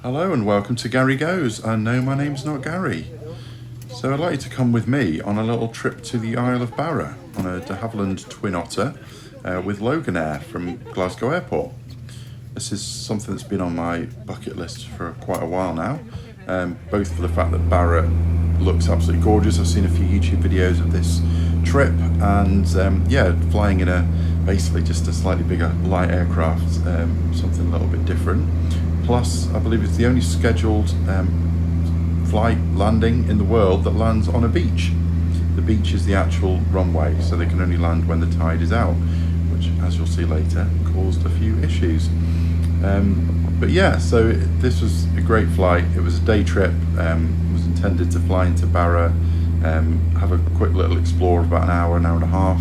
Hello and welcome to Gary Goes. And no, my name's not Gary. So I'd like you to come with me on a little trip to the Isle of Barra on a de Havilland Twin Otter with Loganair from Glasgow Airport. This is something that's been on my bucket list for quite a while now, both for the fact that Barra looks absolutely gorgeous. I've seen a few YouTube videos of this trip and yeah, flying in basically just a slightly bigger light aircraft, something a little bit different. Plus, I believe it's the only scheduled flight landing in the world that lands on a beach. The beach is the actual runway, so they can only land when the tide is out, which, as you'll see later, caused a few issues. But yeah, so this was a great flight. It was a day trip. Was intended to fly into Barra, have a quick little explore of about an hour and a half,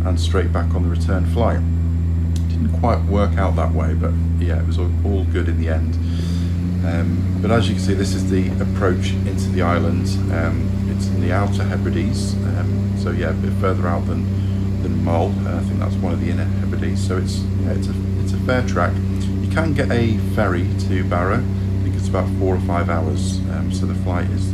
and straight back on the return flight. Didn't quite work out that way, but yeah, it was all good in the end. But as you can see, this is the approach into the island. It's in the Outer Hebrides, so yeah, a bit further out than Mull. I think that's one of the Inner Hebrides. So it's a fair track. You can get a ferry to Barra. I think it's about 4 or 5 hours. So the flight is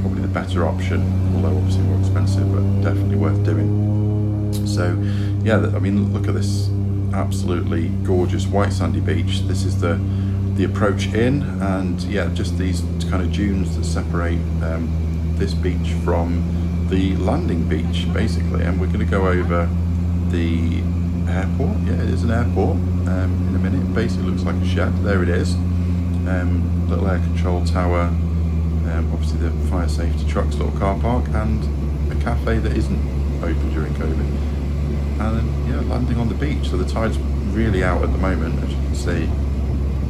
probably the better option, although obviously more expensive, but definitely worth doing. So yeah, I mean, look at this absolutely gorgeous white sandy beach. This is the approach in, and yeah, just these kind of dunes that separate this beach from the landing beach basically. And we're going to go over the airport. Yeah, it is an airport in a minute. It basically looks like a shed. There it is. Little air control tower, obviously the fire safety trucks, little car park, and a cafe that isn't open during COVID. And then, yeah, landing on the beach. So the tide's really out at the moment, as you can see.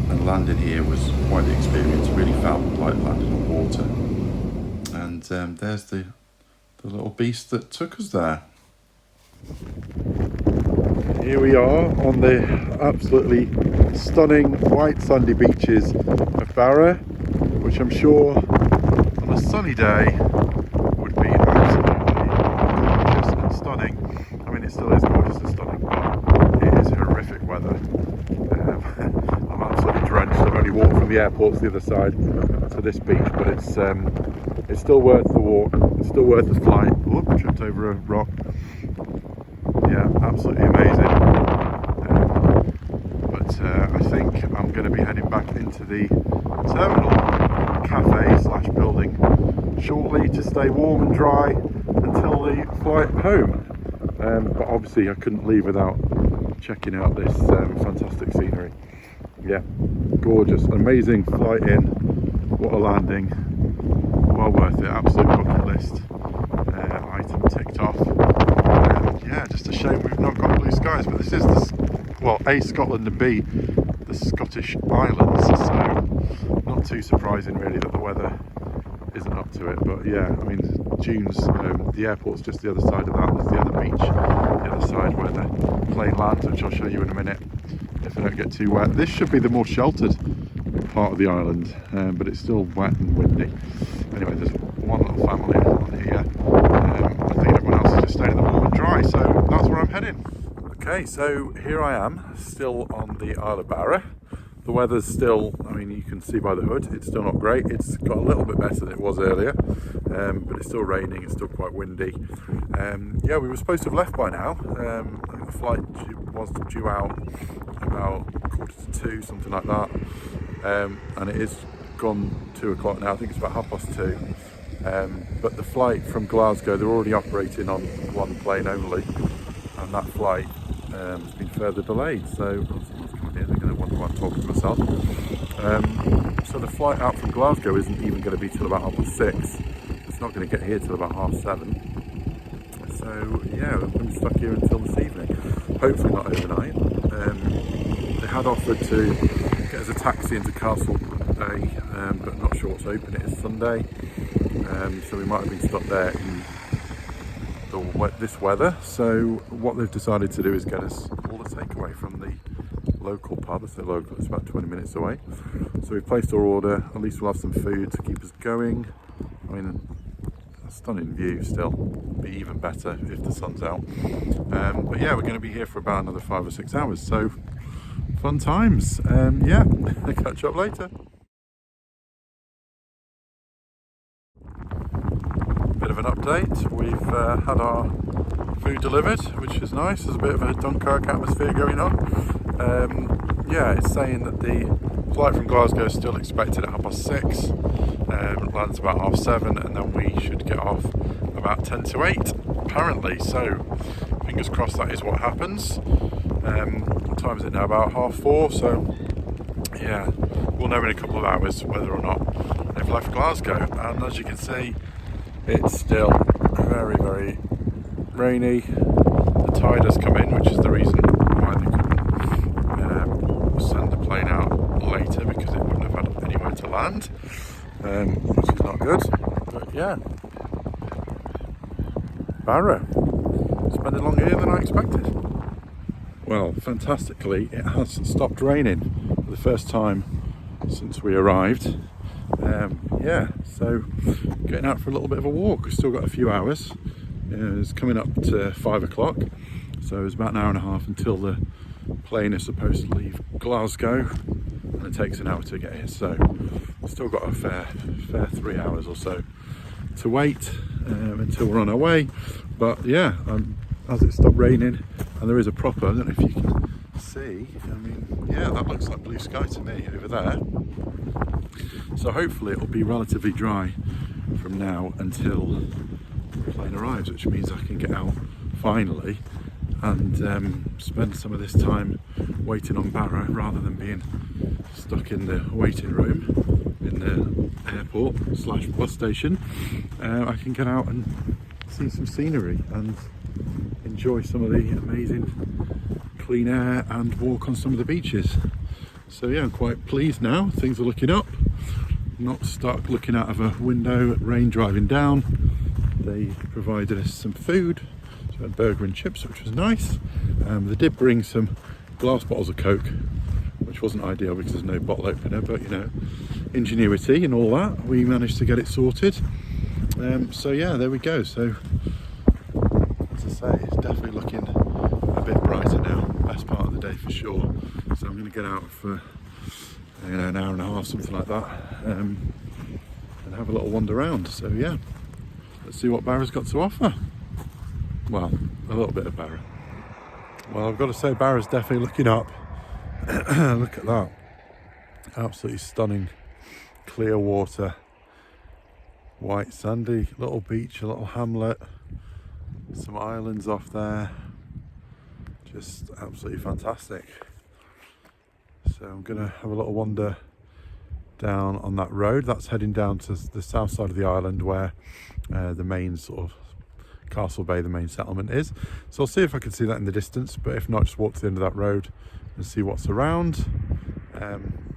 And landing here was quite the experience. It really felt like landing on water. And there's the little beast that took us there. Here we are on the absolutely stunning white sandy beaches of Barra, which I'm sure on a sunny day would be absolutely gorgeous and stunning. I mean, it still is gorgeous and stunning, but it is horrific weather. I'm absolutely drenched. I've only walked from the airport to the other side to this beach, but it's still worth the walk. It's still worth the flight. Oh, tripped over a rock. Yeah, absolutely amazing. But I think I'm going to be heading back into the terminal cafe slash building shortly to stay warm and dry until the flight home. But obviously I couldn't leave without checking out this fantastic scenery. Yeah, gorgeous, amazing flight in. What a landing. Well worth it, absolute bucket list item ticked off. Yeah, just a shame we've not got blue skies, but this is A, Scotland, and B, the Scottish Islands, so not too surprising really that the weather isn't up to it. But yeah, I mean, dunes, the airport's just the other side of that. There's the other beach, the other side where the plane lands, which I'll show you in a minute if I don't get too wet. This should be the more sheltered part of the island, but it's still wet and windy. Anyway, there's one little family on here. I think everyone else is just staying in the warm and dry, so that's where I'm heading. Okay, so here I am, still on the Isle of Barra. The weather's still, I mean, you can see by the hood, it's still not great. It's got a little bit better than it was earlier, but it's still raining, it's still quite windy. Yeah, we were supposed to have left by now. I think the flight was due out about 1:45, something like that. And it is gone 2 o'clock now. I think it's about 2:30. But the flight from Glasgow, they're already operating on one plane only, and that flight has been further delayed. So someone's coming in, they're going to wonder why I'm talking to myself. So the flight out from Glasgow isn't even going to be till about 6:30. It's not going to get here till about 7:30. So yeah, I'm going to be stuck here until this evening. Hopefully not overnight. They had offered to get us a taxi into Castle Bay, but I'm not sure it's open. It is Sunday, so we might have been stuck there in this weather. So what they've decided to do is get us all the takeaway from the local pub. It's local, it's about 20 minutes away. So we've placed our order. At least we'll have some food to keep us going. I mean, a stunning view still. Be even better if the sun's out. But yeah, we're going to be here for about another 5 or 6 hours. So fun times. Yeah, catch up later. of an update. We've had our food delivered, which is nice. There's a bit of a Dunkirk atmosphere going on. Yeah, it's saying that the flight from Glasgow is still expected at 6:30. Lands about 7:30, and then we should get off about 8:50, apparently. So, fingers crossed that is what happens. What time is it now? About 4:30. So, yeah, we'll know in a couple of hours whether or not they've left Glasgow. And as you can see, it's still very, very rainy. The tide has come in, which is the reason why they couldn't send the plane out later, because it wouldn't have had anywhere to land, which is not good. But yeah, Barra, spending longer here than I expected. Well, fantastically, it has stopped raining for the first time since we arrived. Yeah, so getting out for a little bit of a walk. We've still got a few hours. It's coming up to 5 o'clock, so it's about an hour and a half until the plane is supposed to leave Glasgow, and it takes an hour to get here. So we've still got a fair 3 hours or so to wait until we're on our way. But yeah, as it stopped raining, and there is a proper, I don't know if you can see, I mean, yeah, that looks like blue sky to me over there. So hopefully it'll be relatively dry from now until the plane arrives, which means I can get out finally and spend some of this time waiting on Barra rather than being stuck in the waiting room in the airport / bus station. I can get out and see some scenery and enjoy some of the amazing clean air and walk on some of the beaches. So yeah, I'm quite pleased now. Things are looking up. Not stuck looking out of a window at rain driving down. They provided us some food, so we had burger and chips, which was nice. They did bring some glass bottles of Coke, which wasn't ideal because there's no bottle opener, but you know, ingenuity and all that, we managed to get it sorted. So yeah, there we go. So as I say, it's definitely looking a bit brighter now. Best part of the day for sure. So I'm going to get out for an hour and a half, something like that, and have a little wander around. So yeah, let's see what Barra's got to offer. Well, a little bit of Barra. Well, I've got to say, Barra's definitely looking up. Look at that, absolutely stunning, clear water, white sandy little beach, a little hamlet, some islands off there, just absolutely fantastic. So I'm going to have a little wander down on that road. That's heading down to the south side of the island where the main sort of Castle Bay, the main settlement is. So I'll see if I can see that in the distance, but if not, just walk to the end of that road and see what's around.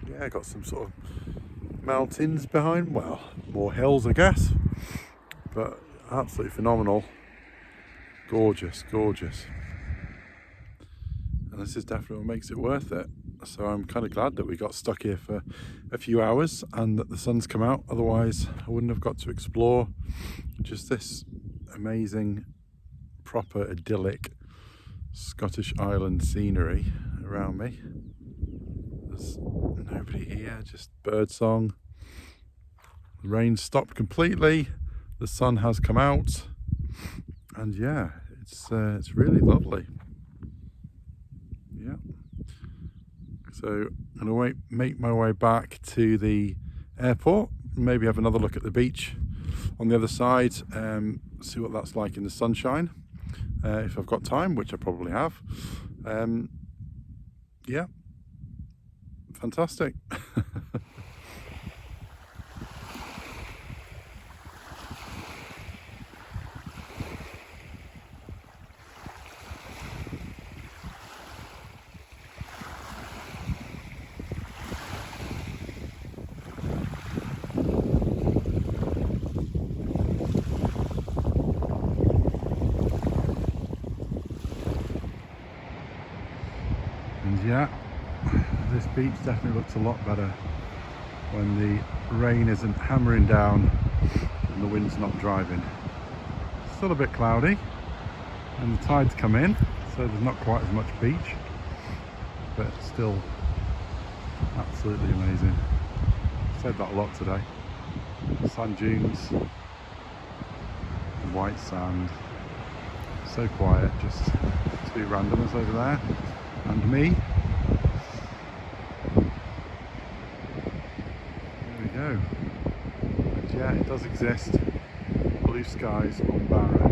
Yeah, got some sort of mountains behind, well, more hills I guess, but absolutely phenomenal. Gorgeous, gorgeous. And this is definitely what makes it worth it. So I'm kind of glad that we got stuck here for a few hours and that the sun's come out. Otherwise I wouldn't have got to explore just this amazing, proper idyllic Scottish island scenery around me. There's nobody here, just bird song. The rain stopped completely, the sun has come out, and yeah, it's really lovely. Yeah. So I'm going to make my way back to the airport, maybe have another look at the beach on the other side, see what that's like in the sunshine, if I've got time, which I probably have. Yeah, fantastic. And yeah, this beach definitely looks a lot better when the rain isn't hammering down and the wind's not driving. It's still a bit cloudy and the tide's come in, so there's not quite as much beach, but still absolutely amazing. I've said that a lot today. Sand dunes, white sand. So quiet, just two randomers over there and me. There we go. And yeah, it does exist. Blue skies on Barra.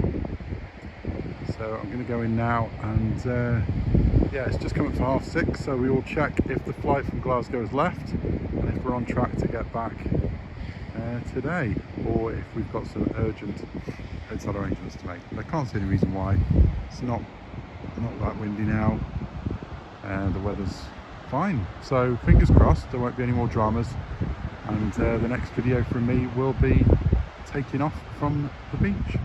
So I'm going to go in now, and yeah, it's just coming for 6:30, so we will check if the flight from Glasgow has left and if we're on track to get back today, or if we've got some urgent hotel arrangements to make. But I can't see any reason why. It's not that windy now, and the weather's fine. So fingers crossed there won't be any more dramas, and the next video from me will be taking off from the beach.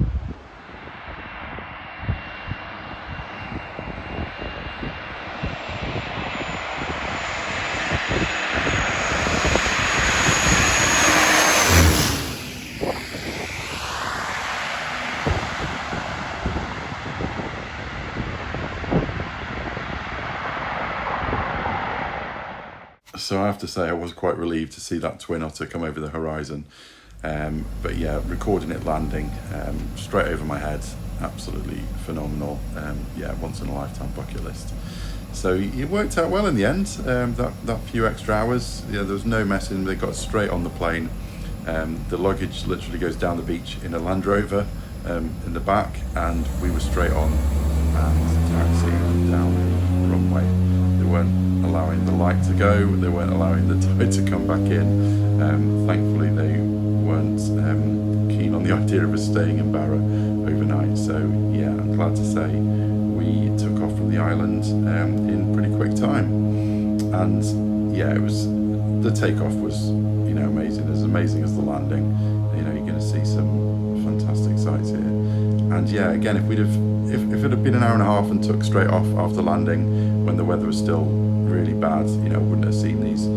So I have to say I was quite relieved to see that twin otter come over the horizon. But yeah, recording it landing straight over my head, absolutely phenomenal. Yeah, once in a lifetime bucket list. So it worked out well in the end. That few extra hours, yeah, there was no messing. They got straight on the plane. The luggage literally goes down the beach in a Land Rover in the back, and we were straight on and taxi down the runway. They weren't allowing the light to go, they weren't allowing the tide to come back in. Thankfully they weren't keen on the idea of us staying in Barra overnight, so yeah, I'm glad to say we took off from the island in pretty quick time. And yeah, the takeoff was, you know, amazing, as amazing as the landing. You know, you're going to see some fantastic sights here. And yeah, again, if it had been an hour and a half and took straight off after landing when the weather was still really bad, you know, wouldn't have seen these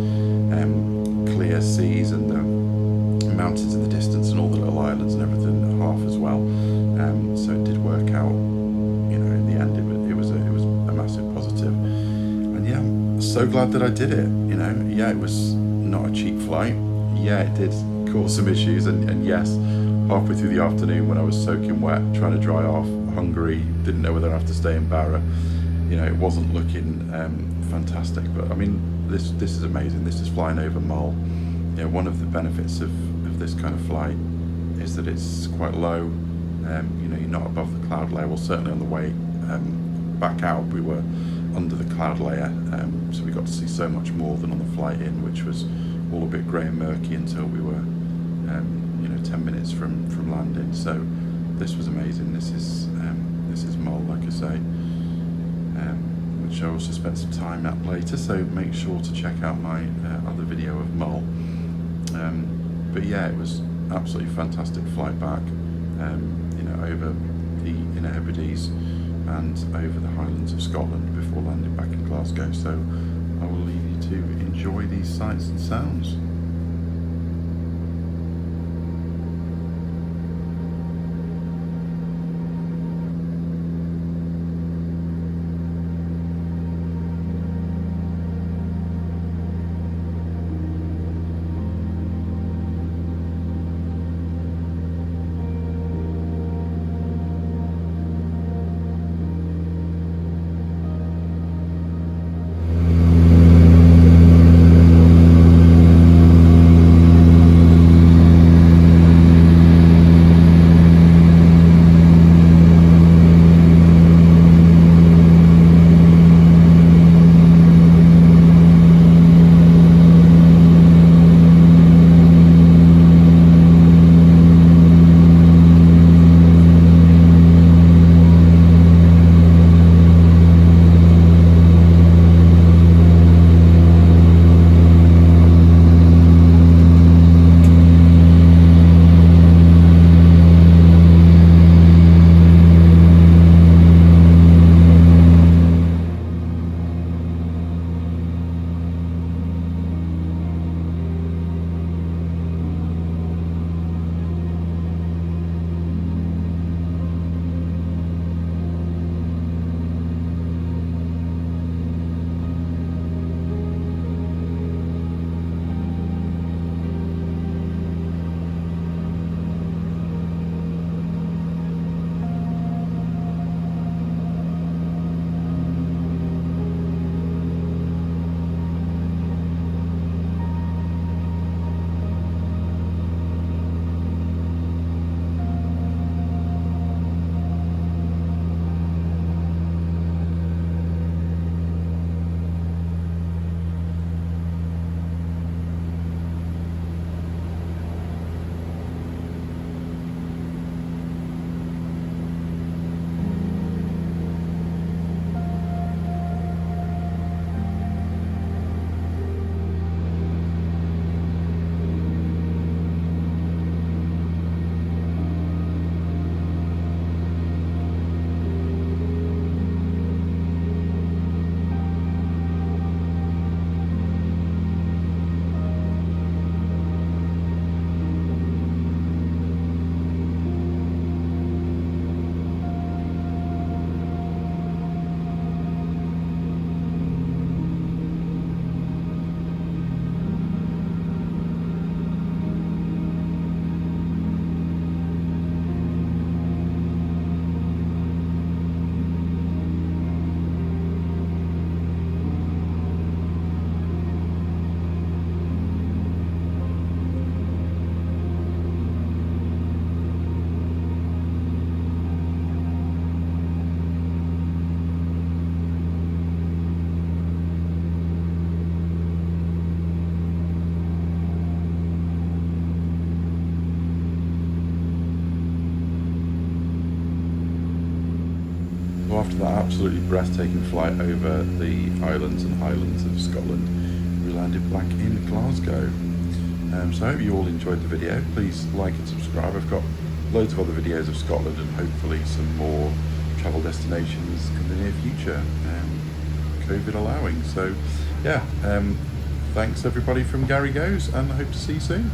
clear seas and the mountains in the distance and all the little islands and everything half as well. So it did work out, you know, in the end it was a massive positive. And yeah, I'm so glad that I did it. You know, yeah, it was not a cheap flight. Yeah, it did cause some issues, and yes, halfway through the afternoon when I was soaking wet trying to dry off, hungry, didn't know whether I'd have to stay in Barra, you know, it wasn't looking fantastic. But I mean, this is amazing. This is flying over Mull. You know, one of the benefits of this kind of flight is that it's quite low. You know, you're not above the cloud layer. Well, certainly on the way back out we were under the cloud layer, so we got to see so much more than on the flight in, which was all a bit grey and murky until we were you know, 10 minutes from landing. So this was amazing. This is Mull, like I say, which I also spent some time at later, so make sure to check out my other video of Mull. But yeah, it was absolutely fantastic flight back, you know, over the Inner Hebrides and over the Highlands of Scotland before landing back in Glasgow. So I will leave you to enjoy these sights and sounds. absolutely breathtaking flight over the islands and highlands of Scotland. We landed back in Glasgow. So I hope you all enjoyed the video. Please like and subscribe. I've got loads of other videos of Scotland and hopefully some more travel destinations in the near future, COVID allowing. So yeah, thanks everybody from Gary Goes, and I hope to see you soon.